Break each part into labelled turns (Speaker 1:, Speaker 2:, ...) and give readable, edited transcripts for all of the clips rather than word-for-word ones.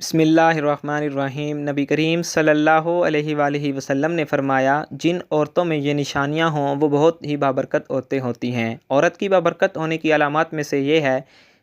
Speaker 1: بسم اللہ الرحمن الرحیم۔ نبی کریم صلی اللہ علیہ وآلہ وسلم نے فرمایا، جن عورتوں میں یہ نشانیاں ہوں وہ بہت ہی بابرکت عورتیں ہوتی ہیں۔ عورت کی بابرکت ہونے کی علامات میں سے یہ ہے: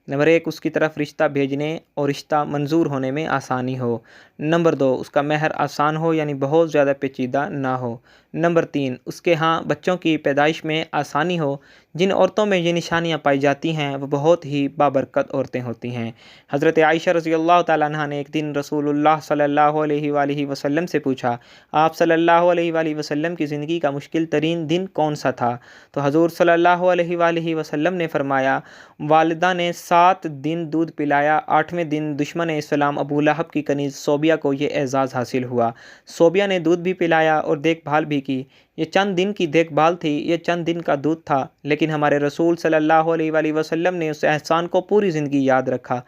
Speaker 1: نمبر 1، اس کی طرف رشتہ بھیجنے اور رشتہ منظور ہونے میں آسانی ہو۔ نمبر 2، اس کا مہر آسان ہو، یعنی بہت زیادہ پیچیدہ نہ ہو۔ نمبر 3، اس کے ہاں بچوں کی پیدائش میں آسانی ہو۔ جن عورتوں میں یہ نشانیاں پائی جاتی ہیں وہ بہت ہی بابرکت عورتیں ہوتی ہیں۔ حضرت عائشہ رضی اللہ تعالیٰ عنہ نے ایک دن رسول اللہ صلی اللہ علیہ وآلہ وسلم سے پوچھا، آپ صلی اللہ علیہ وآلہ وسلم کی زندگی کا مشکل ترین دن کون سا تھا؟ تو حضور صلی اللہ علیہ وآلہ وسلم نے فرمایا، والدہ نے 7 دن دودھ پلایا، 8ویں دن دشمن اسلام ابو لہب کی کنیز صوبیہ کو یہ اعزاز حاصل ہوا۔ صوبیہ نے دودھ بھی پلایا اور دیکھ بھال بھی کی۔ یہ چند دن کی دیکھ بھال تھی، یہ چند دن کا دودھ تھا، لیکن ہمارے رسول صلی اللہ علیہ وآلہ وسلم نے اس احسان کو پوری زندگی یاد رکھا۔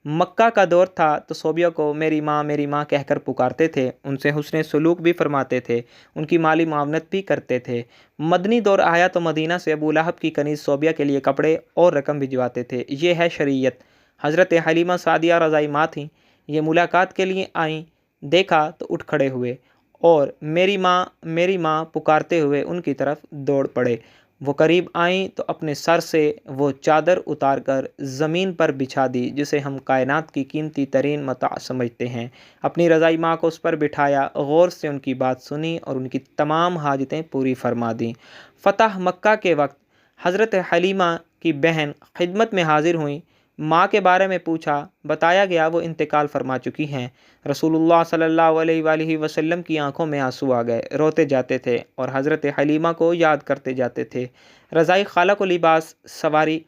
Speaker 1: مکہ کا دور تھا تو صوبیہ کو میری ماں کہہ کر پکارتے تھے، ان سے حسن سلوک بھی فرماتے تھے، ان کی مالی معاونت بھی کرتے تھے۔ مدنی دور آیا تو مدینہ سے ابو لہب کی کنیز صوبیہ کے لیے کپڑے اور رقم بھجواتے تھے۔ یہ ہے شریعت۔ حضرت حلیمہ سعدیہ رضائی ماں تھیں، یہ ملاقات کے لیے آئیں، دیکھا تو اٹھ کھڑے ہوئے اور میری ماں پکارتے ہوئے ان کی طرف دوڑ پڑے۔ وہ قریب آئیں تو اپنے سر سے وہ چادر اتار کر زمین پر بچھا دی جسے ہم کائنات کی قیمتی ترین متاع سمجھتے ہیں۔ اپنی رضائی ماں کو اس پر بٹھایا، غور سے ان کی بات سنی اور ان کی تمام حاجتیں پوری فرما دیں۔ فتح مکہ کے وقت حضرت حلیمہ کی بہن خدمت میں حاضر ہوئیں، ماں کے بارے میں پوچھا، بتایا گیا وہ انتقال فرما چکی ہیں۔ رسول اللہ صلی اللہ علیہ وآلہ وسلم کی آنکھوں میں آنسو آ گئے، روتے جاتے تھے اور حضرت حلیمہ کو یاد کرتے جاتے تھے۔ رضائی خالہ کو لباس، سواری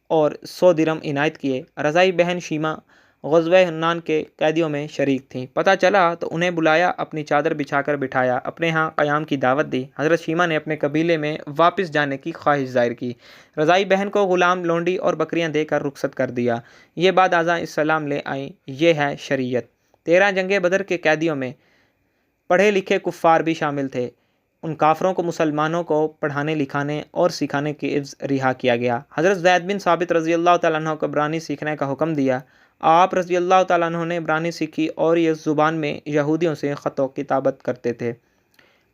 Speaker 1: اور 100 درہم عنایت کیے۔ رضائی بہن شیمہ غزوہ حنان کے قیدیوں میں شریک تھیں، پتہ چلا تو انہیں بلایا، اپنی چادر بچھا کر بٹھایا، اپنے ہاں قیام کی دعوت دی۔ حضرت شیمہ نے اپنے قبیلے میں واپس جانے کی خواہش ظاہر کی۔ رضائی بہن کو غلام، لونڈی اور بکریاں دے کر رخصت کر دیا۔ یہ بعد ازاں اسلام لے آئیں۔ یہ ہے شریعت۔ 13 جنگ بدر کے قیدیوں میں پڑھے لکھے کفار بھی شامل تھے۔ ان کافروں کو مسلمانوں کو پڑھانے لکھانے اور سکھانے کے عوض رہا کیا گیا۔ حضرت زید بن ثابت رضی اللہ تعالیٰ عنہ کو عبرانی سیکھنے کا حکم دیا۔ آپ رضی اللہ تعالیٰ عنہ نے عبرانی سیکھی اور یہ زبان میں یہودیوں سے خط و کتابت کرتے تھے۔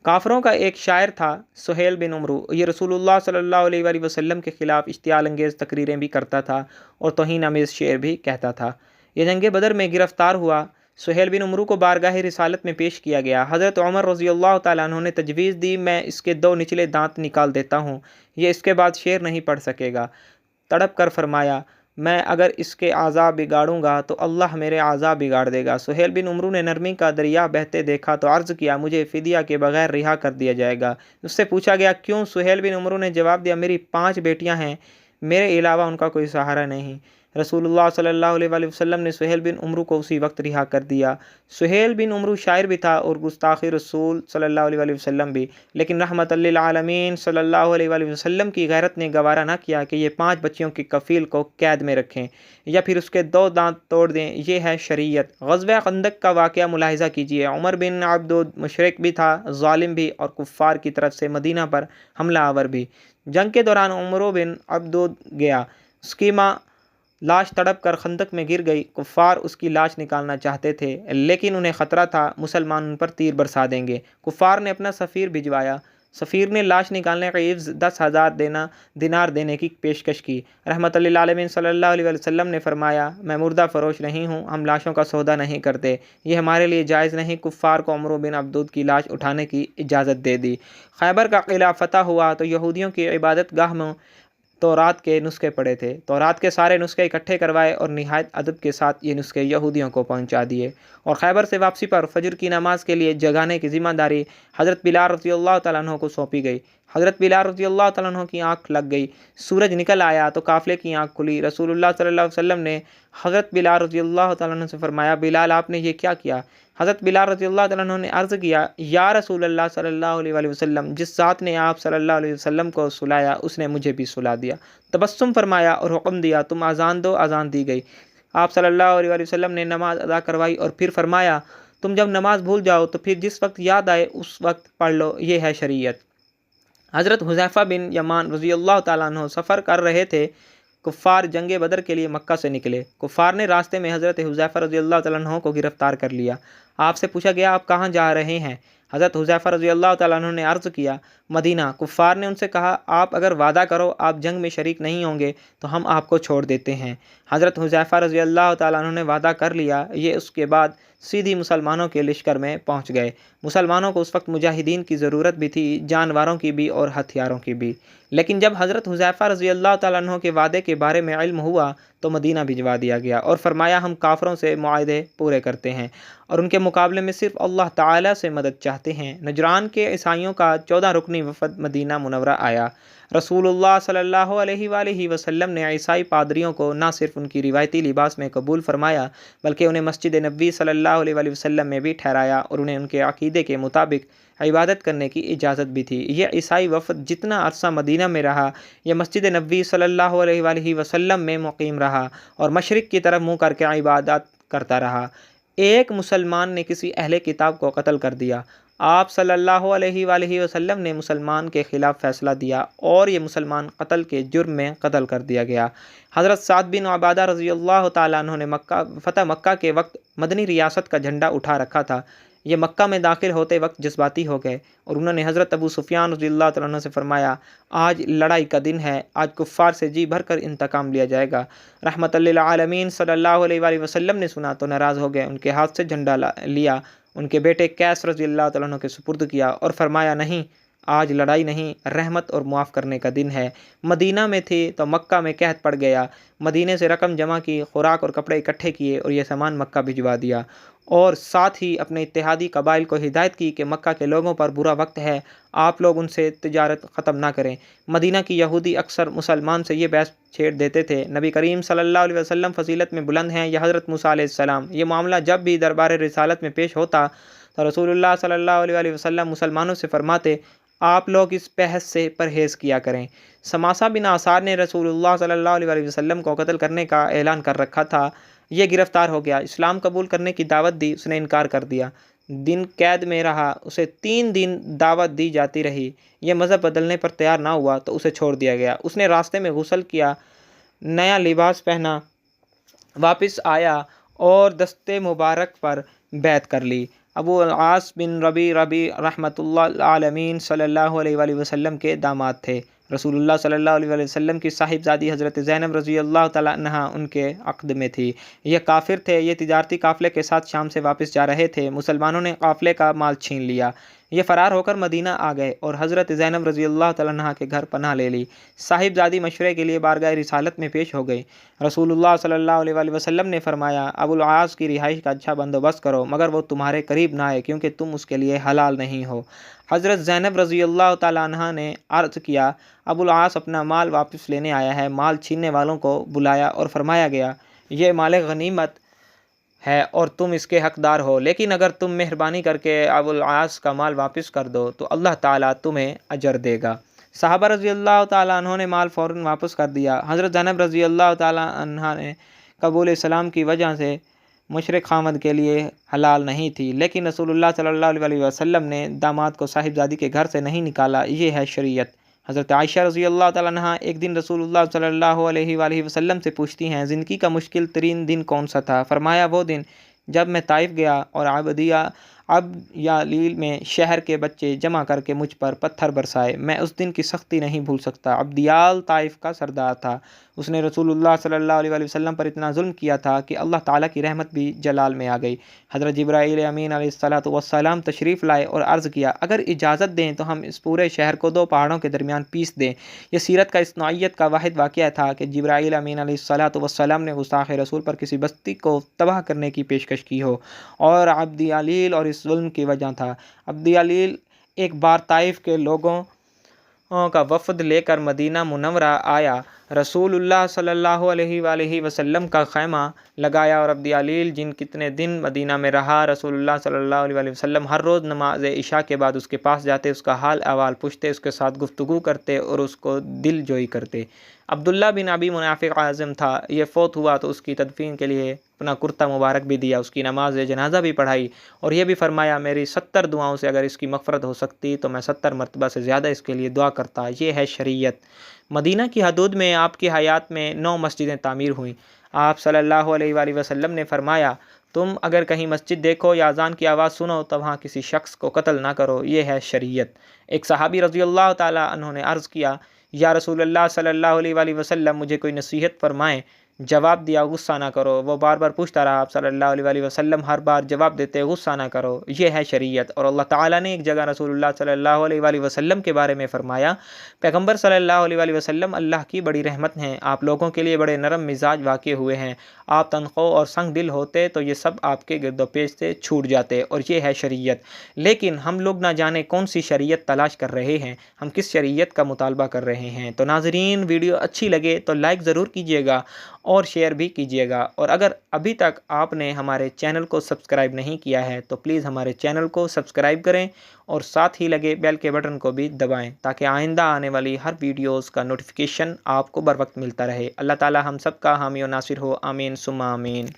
Speaker 1: کافروں کا ایک شاعر تھا سہیل بن عمرو، یہ رسول اللہ صلی اللہ علیہ وآلہ وسلم کے خلاف اشتعال انگیز تقریریں بھی کرتا تھا اور توہین آمیز شعر بھی کہتا تھا۔ یہ جنگ بدر میں گرفتار ہوا۔ سہیل بن عمرو کو بارگاہ رسالت میں پیش کیا گیا۔ حضرت عمر رضی اللہ تعالیٰ عنہ نے تجویز دی، میں اس کے 2 نچلے دانت نکال دیتا ہوں، یہ اس کے بعد شعر نہیں پڑھ سکے گا۔ تڑپ کر فرمایا، میں اگر اس کے اعضاء بگاڑوں گا تو اللہ میرے اعضاء بگاڑ دے گا۔ سہیل بن عمرو نے نرمی کا دریا بہتے دیکھا تو عرض کیا، مجھے فدیہ کے بغیر رہا کر دیا جائے گا۔ اس سے پوچھا گیا، کیوں؟ سہیل بن عمرو نے جواب دیا، میری 5 بیٹیاں ہیں، میرے علاوہ ان کا کوئی سہارا نہیں۔ رسول اللہ صلی اللہ علیہ وآلہ وسلم نے سہیل بن عمرو کو اسی وقت رہا کر دیا۔ سہیل بن عمرو شاعر بھی تھا اور گستاخ رسول صلی اللہ علیہ وآلہ وسلم بھی، لیکن رحمت للعالمین صلی اللہ علیہ وآلہ وسلم کی غیرت نے گوارا نہ کیا کہ یہ 5 بچیوں کے کفیل کو قید میں رکھیں یا پھر اس کے 2 دانت توڑ دیں۔ یہ ہے شریعت۔ غزوہ خندق کا واقعہ ملاحظہ کیجیے۔ عمر بن عبدود مشرک بھی تھا، ظالم بھی اور کفار کی طرف سے مدینہ پر حملہ آور بھی۔ جنگ کے دوران عمر بن عبدود گیا، اس کی ماں لاش تڑپ کر خندق میں گر گئی۔ کفار اس کی لاش نکالنا چاہتے تھے، لیکن انہیں خطرہ تھا مسلمان ان پر تیر برسا دیں گے۔ کفار نے اپنا سفیر بھجوایا۔ سفیر نے لاش نکالنے کا عوض 10,000 دینار دینے کی پیشکش کی۔ رحمت للعالمین صلی اللہ علیہ وسلم نے فرمایا، میں مردہ فروش نہیں ہوں، ہم لاشوں کا سودا نہیں کرتے، یہ ہمارے لیے جائز نہیں۔ کفار کو عمر بن عبدود کی لاش اٹھانے کی اجازت دے دی۔ خیبر کا قلعہ فتح ہوا تو یہودیوں کی عبادت گاہ میں تورات کے نسخے پڑے تھے۔ تورات کے سارے نسخے اکٹھے کروائے اور نہایت ادب کے ساتھ یہ نسخے یہودیوں کو پہنچا دیے، اور خیبر سے واپسی پر فجر کی نماز کے لیے جگانے کی ذمہ داری حضرت بلال رضی اللہ تعالیٰ عنہ کو سونپی گئی۔ حضرت بلال رضی اللہ تعالیٰ عنہ کی آنکھ لگ گئی، سورج نکل آیا تو قافلے کی آنکھ کھلی۔ رسول اللہ صلی اللہ علیہ وسلم نے حضرت بلال رضی اللہ تعالیٰ عنہ سے فرمایا، بلال آپ نے یہ کیا کیا؟ حضرت بلال رضی اللہ تعالیٰ عنہ نے عرض کیا، یا رسول اللہ صلی اللہ علیہ وآلہ وسلم، جس ذات نے آپ صلی اللہ علیہ وسلم کو سلایا اس نے مجھے بھی سلا دیا۔ تبسم فرمایا اور حکم دیا، تم اذان دو۔ اذان دی گئی۔ آپ صلی اللہ علیہ وآلہ وسلم نے نماز ادا کروائی اور پھر فرمایا، تم جب نماز بھول جاؤ تو پھر جس وقت یاد آئے اس وقت پڑھ لو، یہ ہے شریعت۔ حضرت حذیفہ بن یمان رضی اللہ تعالیٰ عنہ سفر کر رہے تھے، کفار جنگ بدر کے لیے مکہ سے نکلے۔ کفار نے راستے میں حضرت حذیفہ رضی اللہ تعالیٰ عنہ کو گرفتار کر لیا۔ آپ سے پوچھا گیا آپ کہاں جا رہے ہیں؟ حضرت حذیفہ رضی اللہ تعالیٰ عنہ نے عرض کیا مدینہ۔ کفار نے ان سے کہا آپ اگر وعدہ کرو آپ جنگ میں شریک نہیں ہوں گے تو ہم آپ کو چھوڑ دیتے ہیں۔ حضرت حذیفہ رضی اللہ تعالیٰ عنہ نے وعدہ کر لیا۔ یہ اس کے بعد سیدھی مسلمانوں کے لشکر میں پہنچ گئے۔ مسلمانوں کو اس وقت مجاہدین کی ضرورت بھی تھی، جانوروں کی بھی اور ہتھیاروں کی بھی۔ لیکن جب حضرت حذیفہ رضی اللہ تعالیٰ عنہ کے وعدے کے بارے میں علم ہوا تو مدینہ بھجوا دیا گیا اور فرمایا ہم کافروں سے معاہدے پورے کرتے ہیں اور ان کے مقابلے میں صرف اللہ تعالیٰ سے مدد چاہتے ہیں۔ نجران کے عیسائیوں کا 14 رکنی وفد مدینہ منورہ آیا۔ رسول اللہ صلی اللہ علیہ وآلہ وسلم نے عیسائی پادریوں کو نہ صرف ان کی روایتی لباس میں قبول فرمایا بلکہ انہیں مسجد نبوی صلی اللہ علیہ وآلہ وسلم میں بھی ٹھہرایا اور انہیں ان کے عقیدے کے مطابق عبادت کرنے کی اجازت بھی تھی۔ یہ عیسائی وفد جتنا عرصہ مدینہ میں رہا یہ مسجد نبوی صلی اللہ علیہ وآلہ وسلم میں مقیم رہا اور مشرق کی طرف منہ کر کے عبادت کرتا رہا۔ ایک مسلمان نے کسی اہل کتاب کو قتل کر دیا۔ آپ صلی اللہ علیہ وآلہ وسلم نے مسلمان کے خلاف فیصلہ دیا اور یہ مسلمان قتل کے جرم میں قتل کر دیا گیا۔ حضرت سعد بن عبادہ رضی اللہ تعالیٰ عنہ نے فتح مکہ کے وقت مدنی ریاست کا جھنڈا اٹھا رکھا تھا۔ یہ مکہ میں داخل ہوتے وقت جذباتی ہو گئے اور انہوں نے حضرت ابو سفیان رضی اللہ تعالیٰ عنہ سے فرمایا آج لڑائی کا دن ہے، آج کفار سے جی بھر کر انتقام لیا جائے گا۔ رحمت للعالمین صلی اللہ علیہ وآلہ وسلم نے سنا تو ناراض ہو گئے، ان کے ہاتھ سے جھنڈا لیا، ان کے بیٹے قیس رضی اللہ تعالیٰ عنہ کے سپرد کیا اور فرمایا نہیں، آج لڑائی نہیں، رحمت اور معاف کرنے کا دن ہے۔ مدینہ میں تھی تو مکہ میں قحط پڑ گیا، مدینے سے رقم جمع کی، خوراک اور کپڑے اکٹھے کیے اور یہ سامان مکہ بھجوا دیا اور ساتھ ہی اپنے اتحادی قبائل کو ہدایت کی کہ مکہ کے لوگوں پر برا وقت ہے، آپ لوگ ان سے تجارت ختم نہ کریں۔ مدینہ کی یہودی اکثر مسلمان سے یہ بحث چھیڑ دیتے تھے، نبی کریم صلی اللہ علیہ وسلم فضیلت میں بلند ہیں یا حضرت موسیٰ علیہ السلام۔ یہ معاملہ جب بھی دربار رسالت میں پیش ہوتا تو رسول اللہ صلی اللہ علیہ وآلہ وسلم مسلمانوں سے فرماتے آپ لوگ اس بحث سے پرہیز کیا کریں۔ سماسہ بن آثار نے رسول اللہ صلی اللہ علیہ وآلہ وسلم کو قتل کرنے کا اعلان کر رکھا تھا، یہ گرفتار ہو گیا، اسلام قبول کرنے کی دعوت دی، اس نے انکار کر دیا، دن قید میں رہا، اسے 3 دن دعوت دی جاتی رہی، یہ مذہب بدلنے پر تیار نہ ہوا تو اسے چھوڑ دیا گیا۔ اس نے راستے میں غسل کیا، نیا لباس پہنا، واپس آیا اور دست مبارک پر بیعت کر لی۔ ابو العاص بن ربی رحمۃ اللہ عالمین صلی اللہ علیہ وآلہ وسلم کے داماد تھے۔ رسول اللہ صلی اللہ علیہ وآلہ وسلم کی صاحبزادی حضرت زینب رضی اللہ تعالیٰ عنہا ان کے عقد میں تھی۔ یہ کافر تھے، یہ تجارتی قافلے کے ساتھ شام سے واپس جا رہے تھے، مسلمانوں نے قافلے کا مال چھین لیا، یہ فرار ہو کر مدینہ آ گئے اور حضرت زینب رضی اللہ تعالیٰ عنہا کے گھر پناہ لے لی۔ صاحبزادی مشورے کے لیے بارگاہ رسالت میں پیش ہو گئی۔ رسول اللہ صلی اللہ علیہ وآلہ وسلم نے فرمایا ابو العاص کی رہائش کا اچھا بندوبست کرو مگر وہ تمہارے قریب نہ آئے کیونکہ تم اس کے لیے حلال نہیں ہو۔ حضرت زینب رضی اللہ تعالیٰ عنہا نے عرض کیا ابو العاص اپنا مال واپس لینے آیا ہے۔ مال چھیننے والوں کو بلایا اور فرمایا گیا یہ مال غنیمت ہے اور تم اس کے حقدار ہو، لیکن اگر تم مہربانی کر کے ابو العاص کا مال واپس کر دو تو اللہ تعالیٰ تمہیں اجر دے گا۔ صحابہ رضی اللہ تعالیٰ عنہ نے مال فوراً واپس کر دیا۔ حضرت زینب رضی اللہ تعالیٰ عنہ نے قبول اسلام کی وجہ سے مشرق خامد کے لیے حلال نہیں تھی، لیکن رسول اللہ صلی اللہ علیہ وسلم نے داماد کو صاحبزادی کے گھر سے نہیں نکالا، یہ ہے شریعت۔ حضرت عائشہ رضی اللہ تعالیٰ عنہ ایک دن رسول اللہ صلی اللہ علیہ وآلہ وسلم سے پوچھتی ہیں زندگی کا مشکل ترین دن کون سا تھا؟ فرمایا وہ دن جب میں طائف گیا اور عبدیالیل میں شہر کے بچے جمع کر کے مجھ پر پتھر برسائے، میں اس دن کی سختی نہیں بھول سکتا۔ عبدیال طائف کا سردار تھا، اس نے رسول اللہ صلی اللہ علیہ وآلہ وسلم پر اتنا ظلم کیا تھا کہ اللہ تعالیٰ کی رحمت بھی جلال میں آ گئی۔ حضرت جبرائیل امین علیہ الصلوۃ والسلام تشریف لائے اور عرض کیا اگر اجازت دیں تو ہم اس پورے شہر کو 2 پہاڑوں کے درمیان پیس دیں۔ یہ سیرت کا اس نوعیت کا واحد واقعہ تھا کہ جبرائیل امین علیہ الصلوۃ والسلام نے گستاخ رسول پر کسی بستی کو تباہ کرنے کی پیشکش کی ہو اور عبدیالیل اور اس ظلم کی وجہ تھا۔ عبدیالیل ایک بار طائف کے لوگوں کا وفد لے کر مدینہ منورہ آیا، رسول اللہ صلی اللہ علیہ وآلہ وسلم کا خیمہ لگایا اور عبدیالیل جن کتنے دن مدینہ میں رہا، رسول اللہ صلی اللہ علیہ وآلہ وسلم ہر روز نماز عشاء کے بعد اس کے پاس جاتے، اس کا حال احوال پوچھتے، اس کے ساتھ گفتگو کرتے اور اس کو دل جوئی کرتے۔ عبداللہ بن ابی منافق عازم تھا، یہ فوت ہوا تو اس کی تدفین کے لیے اپنا کرتا مبارک بھی دیا، اس کی نماز جنازہ بھی پڑھائی اور یہ بھی فرمایا میری 70 دعاؤں سے اگر اس کی مغفرت ہو سکتی تو میں 70 مرتبہ سے زیادہ اس کے لیے دعا کرتا۔ یہ ہے شریعت۔ مدینہ کی حدود میں آپ کی حیات میں 9 مسجدیں تعمیر ہوئیں۔ آپ صلی اللہ علیہ وآلہ وسلم نے فرمایا، تم اگر کہیں مسجد دیکھو یا اذان کی آواز سنو تو وہاں کسی شخص کو قتل نہ کرو، یہ ہے شریعت۔ ایک صحابی رضی اللہ تعالیٰ عنہ نے عرض کیا، یا رسول اللہ صلی اللہ علیہ وآلہ وسلم، مجھے کوئی نصیحت فرمائیں۔ جواب دیا، غصہ نہ کرو۔ وہ بار بار پوچھتا رہا، آپ صلی اللہ علیہ وآلہ وسلم ہر بار جواب دیتے، غصہ نہ کرو، یہ ہے شریعت۔ اور اللہ تعالیٰ نے ایک جگہ رسول اللہ صلی اللہ علیہ وآلہ وسلم کے بارے میں فرمایا، پیغمبر صلی اللہ علیہ وآلہ وسلم اللہ کی بڑی رحمت ہیں، آپ لوگوں کے لیے بڑے نرم مزاج واقع ہوئے ہیں، آپ تنخو اور سنگ دل ہوتے تو یہ سب آپ کے گرد و پیش سے چھوٹ جاتے، اور یہ ہے شریعت۔ لیکن ہم لوگ نہ جانے کون سی شریعت تلاش کر رہے ہیں، ہم کس شریعت کا مطالبہ کر رہے ہیں۔ تو ناظرین، ویڈیو اچھی لگے تو لائک ضرور کیجیے گا اور شیئر بھی کیجیے گا، اور اگر ابھی تک آپ نے ہمارے چینل کو سبسکرائب نہیں کیا ہے تو پلیز ہمارے چینل کو سبسکرائب کریں اور ساتھ ہی لگے بیل کے بٹن کو بھی دبائیں تاکہ آئندہ آنے والی ہر ویڈیوز کا نوٹیفیکیشن آپ کو بر وقت ملتا رہے۔ اللہ تعالی ہم سب کا حامی و ناصر ہو، آمین ثم آمین۔